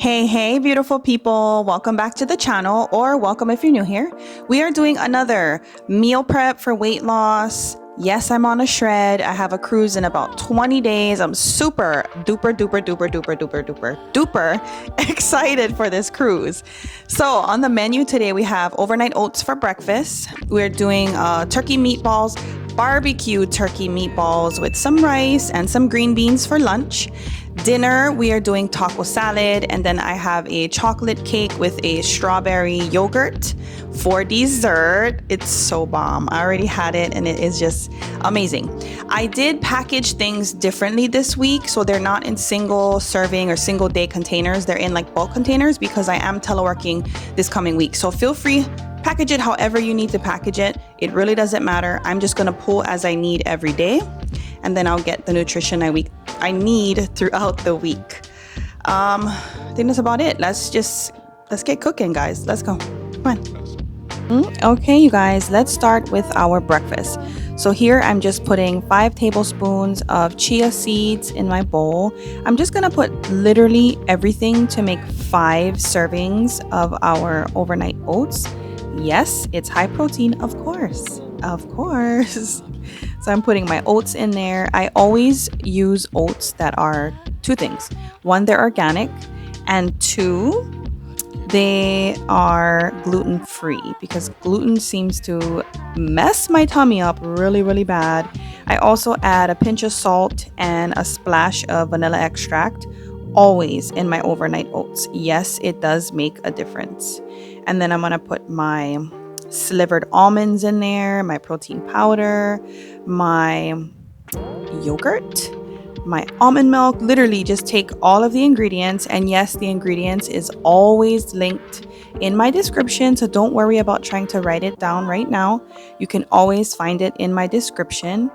Hey, beautiful people. Welcome back to the channel, or welcome if you're new here. We are doing another meal prep for weight loss. Yes, I'm on a shred. I have a cruise in about 20 days. I'm super duper excited for this cruise. So on the menu today, we have overnight oats for breakfast. We're doing turkey meatballs, barbecue turkey meatballs with some rice and some green beans for lunch. Dinner, we are doing taco salad, and then I have a chocolate cake with a strawberry yogurt. For dessert, it's so bomb. I already had it and it is just amazing. I did package things differently this week, so they're not in single serving or single day containers. They're in like bulk containers because I am teleworking this coming week. So feel free, package it however you need to package it. It really doesn't matter. I'm just gonna pull as I need every day, and then I'll get the nutrition I need throughout the week. I think that's about it. Let's get cooking, guys. Let's go. Come on. Okay, you guys, let's start with our breakfast. So here I'm just putting 5 tablespoons of chia seeds in my bowl. I'm just gonna put literally everything to make 5 servings of our overnight oats. Yes, it's high protein, of course. So I'm putting my oats in there. I always use oats that are 2 things. 1, they're organic, and 2, they are gluten-free, because gluten seems to mess my tummy up really bad. I also add a pinch of salt and a splash of vanilla extract always in my overnight oats. Yes, it does make a difference. And then I'm gonna put my slivered almonds in there, my protein powder, my yogurt, my almond milk. Literally just take all of the ingredients, and yes, the ingredients is always linked in my description, so don't worry about trying to write it down right now. You can always find it in my description.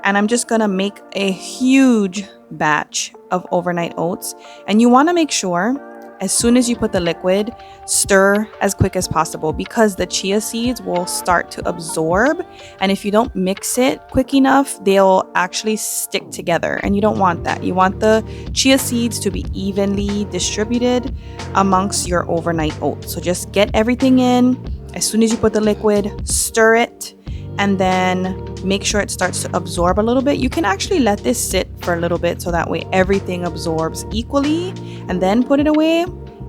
And I'm just gonna make a huge batch of overnight oats, and you want to make sure as soon as you put the liquid, stir as quick as possible, because the chia seeds will start to absorb, and if you don't mix it quick enough, they'll actually stick together, and you don't want that. You want the chia seeds to be evenly distributed amongst your overnight oats. So just get everything in. As soon as you put the liquid, stir it, and then make sure it starts to absorb a little bit. You can actually let this sit for a little bit so that way everything absorbs equally, and then put it away.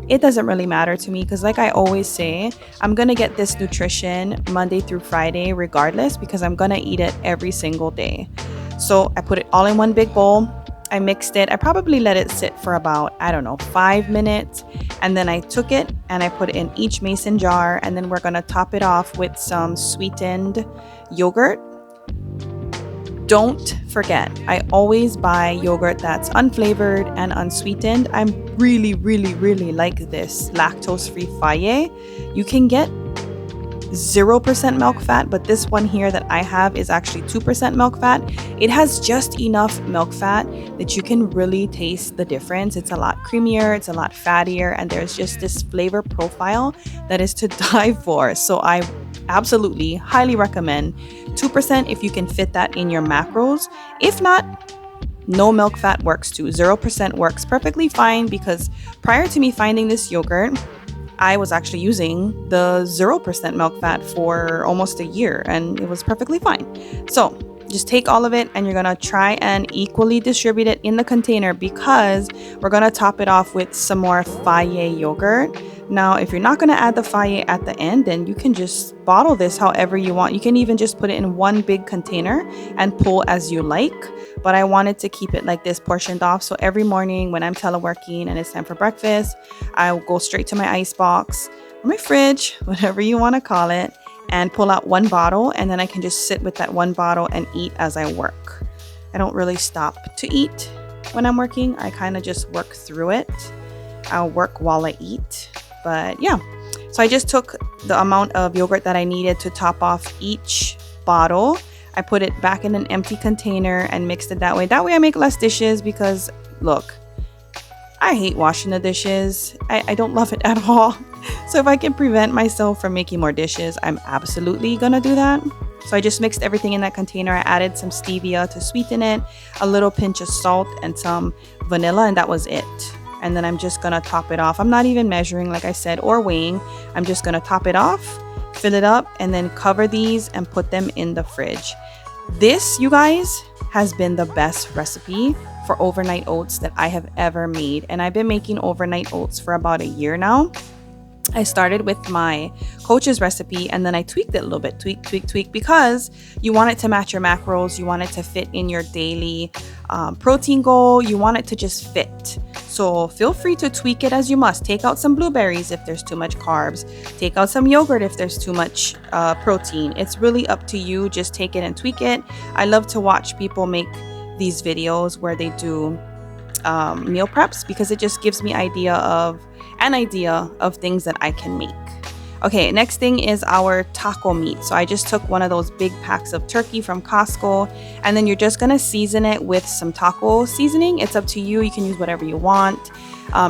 It doesn't really matter to me, because like I always say, I'm gonna get this nutrition Monday through Friday regardless, because I'm gonna eat it every single day. So I put it all in one big bowl. I mixed it. I probably let it sit for about, 5 minutes. And then I took it and I put it in each mason jar. And then we're going to top it off with some sweetened yogurt. Don't forget, I always buy yogurt that's unflavored and unsweetened. I'm really like this lactose-free fage. You can get 0% milk fat, but this one here that I have is actually 2% milk fat. It has just enough milk fat that you can really taste the difference. It's a lot creamier, it's a lot fattier, and there's just this flavor profile that is to die for. So I absolutely highly recommend 2% if you can fit that in your macros. If not, no milk fat works too. 0% works perfectly fine, because prior to me finding this yogurt, I was actually using the 0% milk fat for almost a year, and it was perfectly fine. So just take all of it, and you're gonna try and equally distribute it in the container, because we're gonna top it off with some more fage yogurt. Now, if you're not gonna add the fage at the end, then you can just bottle this however you want. You can even just put it in one big container and pull as you like. But I wanted to keep it like this, portioned off. So every morning when I'm teleworking and it's time for breakfast, I'll go straight to my ice box or my fridge, whatever you want to call it, and pull out 1 bottle. And then I can just sit with that 1 bottle and eat as I work. I don't really stop to eat when I'm working. I kind of just work through it. I'll work while I eat. But yeah, so I just took the amount of yogurt that I needed to top off each bottle. I put it back in an empty container and mixed it that way. That way I make less dishes, because look, I hate washing the dishes. I don't love it at all. So if I can prevent myself from making more dishes, I'm absolutely gonna do that. So I just mixed everything in that container. I added some stevia to sweeten it, a little pinch of salt, and some vanilla, and that was it. and then I'm just gonna top it off. I'm not even measuring, like I said, or weighing. I'm just gonna top it off, fill it up, and then cover these and put them in the fridge. This, you guys, has been the best recipe for overnight oats that I have ever made. And I've been making overnight oats for about a year now. I started with my coach's recipe and then I tweaked it a little bit, tweak, because you want it to match your macros. You want it to fit in your daily protein goal. You want it to just fit. So feel free to tweak it as you must. Take out some blueberries if there's too much carbs. Take out some yogurt if there's too much protein. It's really up to you. Just take it and tweak it. I love to watch people make these videos where they do meal preps because it just gives me an idea of things that I can make. Okay, next thing is our taco meat. So I just took one of those big packs of turkey from Costco, and then you're just gonna season it with some taco seasoning. It's up to you. You can use whatever you want.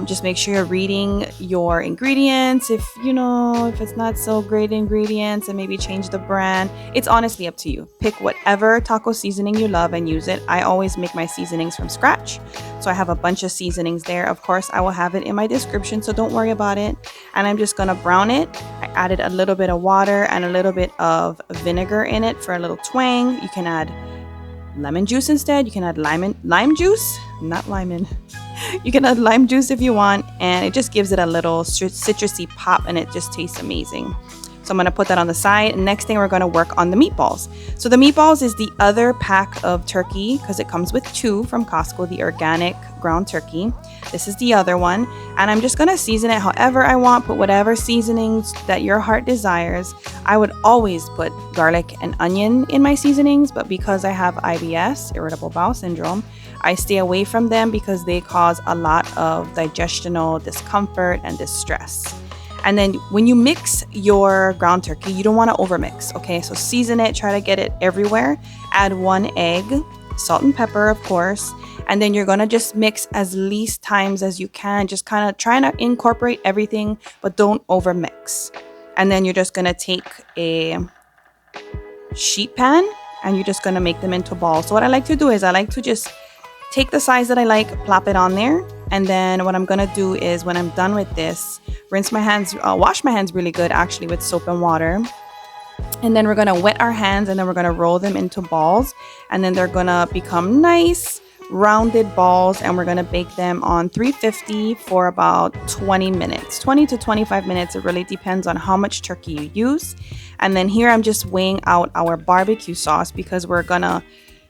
Just make sure you're reading your ingredients. If it's not so great ingredients, and maybe change the brand. It's honestly up to you. Pick whatever taco seasoning you love and use it. I always make my seasonings from scratch. So I have a bunch of seasonings there. Of course, I will have it in my description, so don't worry about it. And I'm just gonna brown it. I added a little bit of water and a little bit of vinegar in it for a little twang. You can add lemon juice instead. You can add lime juice, not lemon. You can add lime juice if you want, and it just gives it a little citrusy pop, and it just tastes amazing. So I'm going to put that on the side. Next thing, we're going to work on the meatballs. So the meatballs is the other pack of turkey because it comes with 2 from Costco, the organic ground turkey. This is the other one, and I'm just going to season it however I want. Put whatever seasonings that your heart desires. I would always put garlic and onion in my seasonings, but because I have IBS, irritable bowel syndrome, I stay away from them because they cause a lot of digestional discomfort and distress. And then when you mix your ground turkey, you don't want to overmix, okay? So season it, try to get it everywhere. Add 1 egg, salt and pepper, of course. And then you're going to just mix as least times as you can. Just kind of trying to incorporate everything, but don't overmix. And then you're just going to take a sheet pan and you're just going to make them into balls. So what I like to do is I like to just take the size that I like, plop it on there. And then what I'm going to do is when I'm done with this, rinse my hands, wash my hands really good actually with soap and water. And then we're going to wet our hands and then we're going to roll them into balls. And then they're going to become nice rounded balls, and we're going to bake them on 350 for about 20 minutes, 20 to 25 minutes. It really depends on how much turkey you use. And then here I'm just weighing out our barbecue sauce because we're going to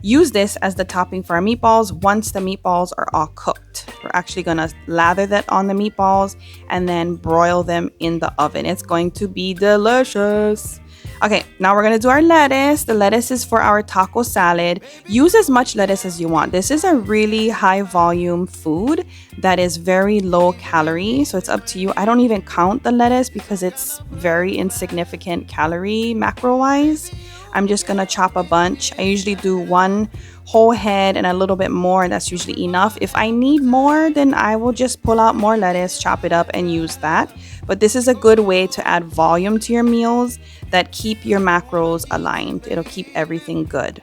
use this as the topping for our meatballs. Once the meatballs are all cooked, we're actually going to lather that on the meatballs and then broil them in the oven. It's going to be delicious. Okay, now we're going to do our lettuce. The lettuce is for our taco salad. Use as much lettuce as you want. This is a really high volume food that is very low calorie, so it's up to you. I don't even count the lettuce because it's very insignificant calorie macro wise. I'm just going to chop a bunch. I usually do 1 whole head and a little bit more, and that's usually enough. If I need more, then I will just pull out more lettuce, chop it up, and use that. But this is a good way to add volume to your meals that keep your macros aligned. It'll keep everything good.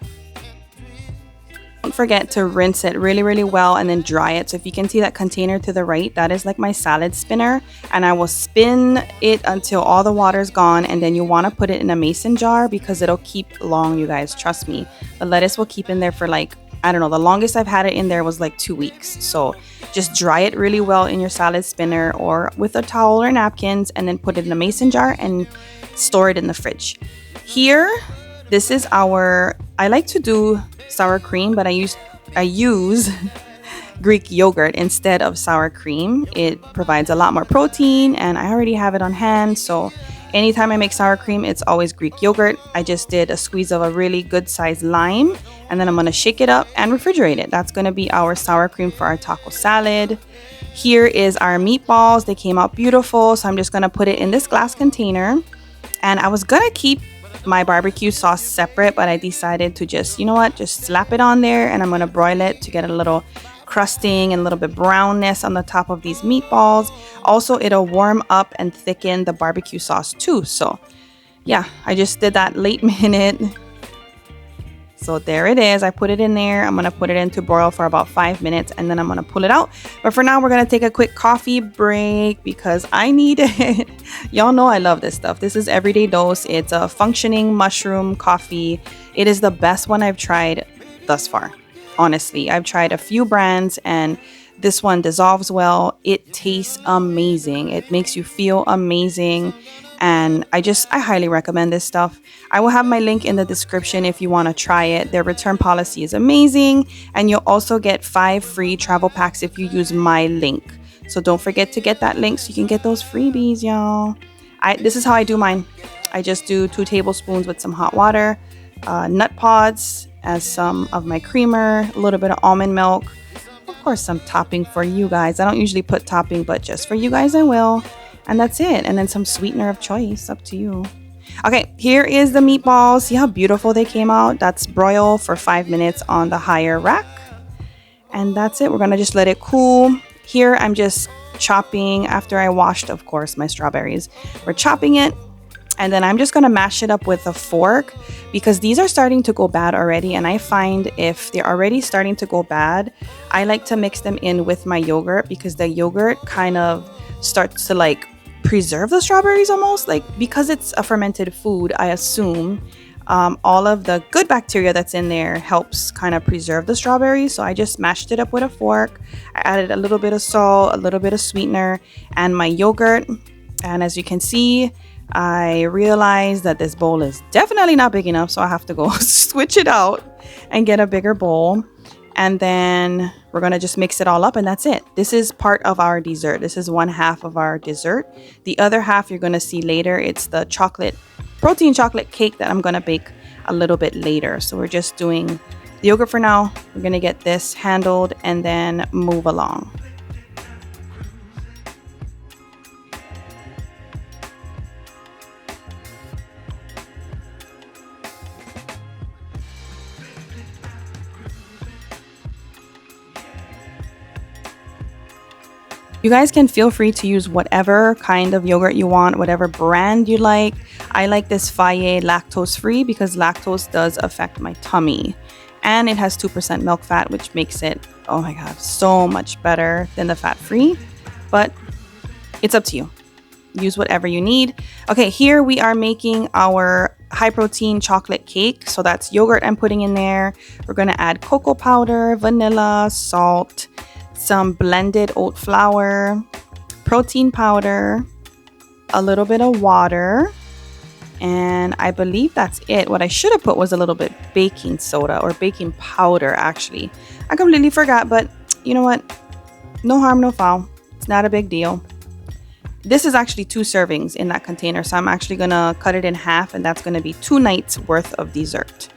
Don't forget to rinse it really, really well and then dry it. So if you can see that container to the right, that is like my salad spinner, and I will spin it until all the water's gone. And then you want to put it in a mason jar because it'll keep long, you guys. Trust me. The lettuce will keep in there for like, I don't know, the longest I've had it in there was like 2 weeks. So just dry it really well in your salad spinner or with a towel or napkins, and then put it in a mason jar and store it in the fridge. Here, this is our, I like to do sour cream, but I use Greek yogurt instead of sour cream. It provides a lot more protein and I already have it on hand. So anytime I make sour cream, it's always Greek yogurt. I just did a squeeze of a really good sized lime, and then I'm going to shake it up and refrigerate it. That's going to be our sour cream for our taco salad. Here is our meatballs. They came out beautiful. So I'm just going to put it in this glass container, and I was going to keep my barbecue sauce separate, but I decided to just, you know what, just slap it on there, and I'm going to broil it to get a little crusting and a little bit brownness on the top of these meatballs. Also, it'll warm up and thicken the barbecue sauce too. So yeah, I just did that late minute So there it is. I put it in there. I'm going to put it in to boil for about 5 minutes and then I'm going to pull it out. But for now, we're going to take a quick coffee break because I need it. Y'all know I love this stuff. This is Everyday Dose. It's a functioning mushroom coffee. It is the best one I've tried thus far. Honestly, I've tried a few brands and this one dissolves well. It tastes amazing. It makes you feel amazing. And I highly recommend this stuff. I will have my link in the description if you want to try it. Their return policy is amazing. And you'll also get 5 free travel packs if you use my link. So don't forget to get that link so you can get those freebies, y'all. This is how I do mine. I just do 2 tablespoons with some hot water, nut pods as some of my creamer, a little bit of almond milk. Of course, some topping for you guys. I don't usually put topping, but just for you guys, I will. And that's it. And then some sweetener of choice, up to you. Okay, here is the meatballs. See how beautiful they came out? That's broil for 5 minutes on the higher rack. And that's it. We're going to just let it cool. Here, I'm just chopping after I washed, of course, my strawberries. We're chopping it. And then I'm just going to mash it up with a fork because these are starting to go bad already. And I find if they're already starting to go bad, I like to mix them in with my yogurt because the yogurt kind of starts to like preserve the strawberries almost, like because it's a fermented food. I assume all of the good bacteria that's in there helps kind of preserve the strawberries. So I just mashed it up with a fork. I added a little bit of salt, a little bit of sweetener, and my yogurt. And as you can see, I realized that this bowl is definitely not big enough, so I have to go switch it out and get a bigger bowl. And then we're going to just mix it all up and that's it. This is part of our dessert. This is 1/2 of our dessert. The other half you're going to see later. It's the protein chocolate cake that I'm going to bake a little bit later. So we're just doing the yogurt for now. We're going to get this handled and then move along. You guys can feel free to use whatever kind of yogurt you want, whatever brand you like. I like this Fage lactose free because lactose does affect my tummy. And it has 2% milk fat, which makes it, oh my God, so much better than the fat free. But it's up to you. Use whatever you need. Okay, here we are making our high protein chocolate cake. So that's yogurt I'm putting in there. We're gonna add cocoa powder, vanilla, salt, some blended oat flour, protein powder, a little bit of water, and I believe that's it. What I should have put was a little bit baking soda or baking powder, actually. I completely forgot, but you know what? No harm, no foul. It's not a big deal. This is actually 2 servings in that container, so I'm actually gonna cut it in half, and that's gonna be 2 nights worth of dessert.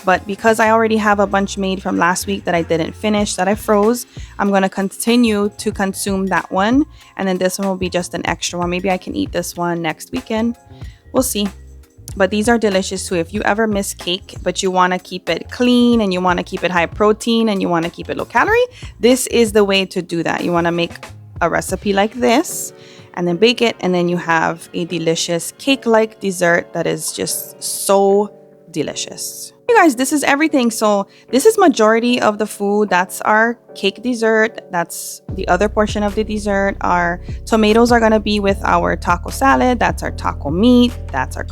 But because I already have a bunch made from last week that I didn't finish, that I froze, I'm going to continue to consume that one. And then this one will be just an extra one. Maybe I can eat this one next weekend. We'll see. But these are delicious too. If you ever miss cake, but you want to keep it clean and you want to keep it high protein and you want to keep it low calorie, this is the way to do that. You want to make a recipe like this and then bake it. And then you have a delicious cake-like dessert that is just so delicious. Hey guys, this is everything. So this is majority of the food. That's our cake dessert. That's the other portion of the dessert. Our tomatoes are going to be with our taco salad. That's our taco meat. That's our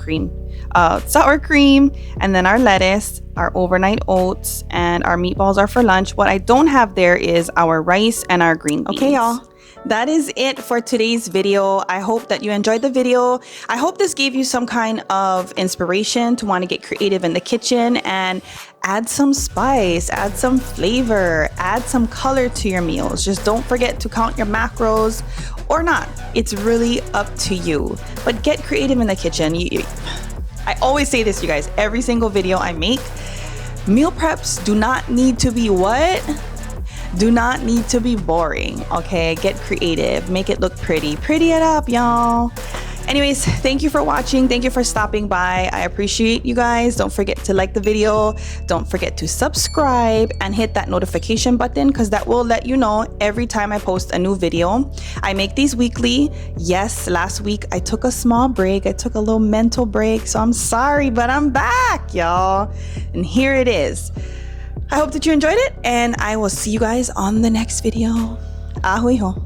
sour cream. And then our lettuce, our overnight oats, and our meatballs are for lunch. What I don't have there is our rice and our green beans. Okay, y'all. That is it for today's video. I hope that you enjoyed the video. I hope this gave you some kind of inspiration to want to get creative in the kitchen and add some spice, add some flavor, add some color to your meals. Just don't forget to count your macros or not. It's really up to you. But get creative in the kitchen. I always say this, you guys, every single video I make, meal preps do not need to be what? Do not need to be boring, okay? Get creative, make it look pretty. Pretty it up, y'all. Anyways, thank you for watching. Thank you for stopping by. I appreciate you guys. Don't forget to like the video. Don't forget to subscribe and hit that notification button because that will let you know every time I post a new video. I make these weekly. Yes, last week I took a small break. I took a little mental break. So I'm sorry, but I'm back, y'all. And here it is. I hope that you enjoyed it and I will see you guys on the next video. Ahoy ho.